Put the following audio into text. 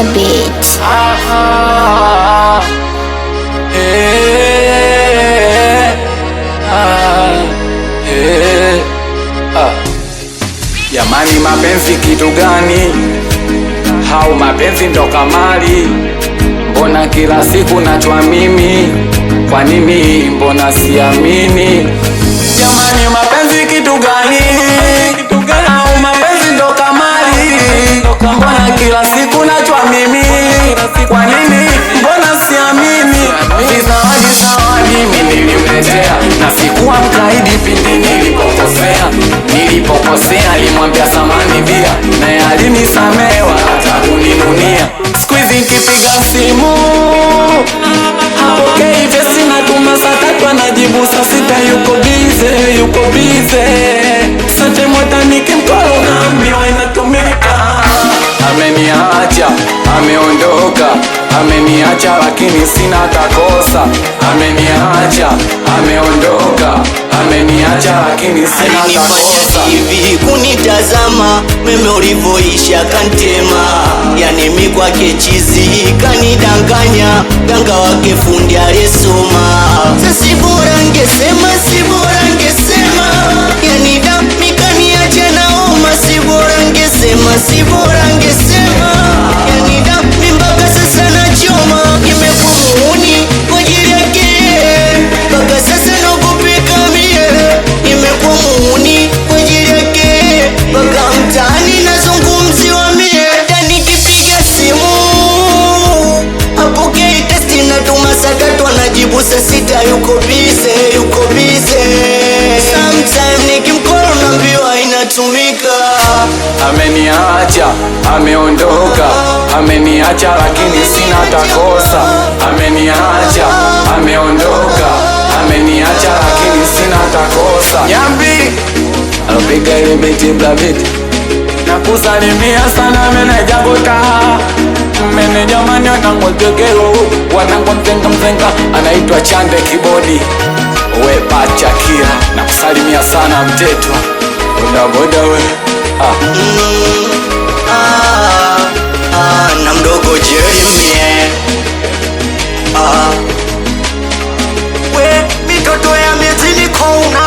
the beat. Jamani, mapenzi kitu gani? Hau mapenzi ndo kamali? Mbona kila siku nachwa mimi? Kwa nini mbona siamini? Jamani, mapenzi kitu gani? Hau mapenzi ndo kamali? Mbona kila siku nachwa mimi? Kwa nini mbona siamini? Zawadi mimi nilimletea, na sikuwa mkaidi pindi nilipokosea alimwambia samani bia, naye alinisamewa hata kuninunia. Siku hizi nikipiga simu hapokei, vesi natuma saa 3 anajibu saa 6, yuko bize. Sante mwata nikimkolo naambiwa inatumika. Ameniacha, ameondoka, ameniacha lakini sina takosa. Ameniacha, ameondoka, ameniacha lakini sina takosa. Hivi kunitazama meme ulivoisha kantema, yani mi kwake chizi kanidanganya, ganga wake fundi alisoma. Sasi bora ngesema, si bora ngesema, yani dami kaniacha naoma. Si bora ngesema, si bora ngesema, yani dami mpaka sasa nachoma. Nimekuwa muuni kwa ajili yake, mpaka sasa nakupika mie. Nimekuwa muuni kwa ajili yake, mpaka mtaani nazungumziwa mie. Hata nikipiga simu hapokei, testi natuma saa 3 anajibu saa 6, yuko bize. Sometime nikimcall naambiwa inatumika. Ameniacha, ameondoka, ameniacha lakini sina takosa. Ameniacha, ameondoka, ameniacha lakini sina takosa. Nyambi alopiga ile biti bla biti, nakusalimia sana meneja Gota, meneja manyo ngogegero, wanangu mzenga anaitwa Chande Kibodi. We pacha kira, nakusalimia sana mteto boda we. Na mdogo Jeremy we mitoto ya mezini kona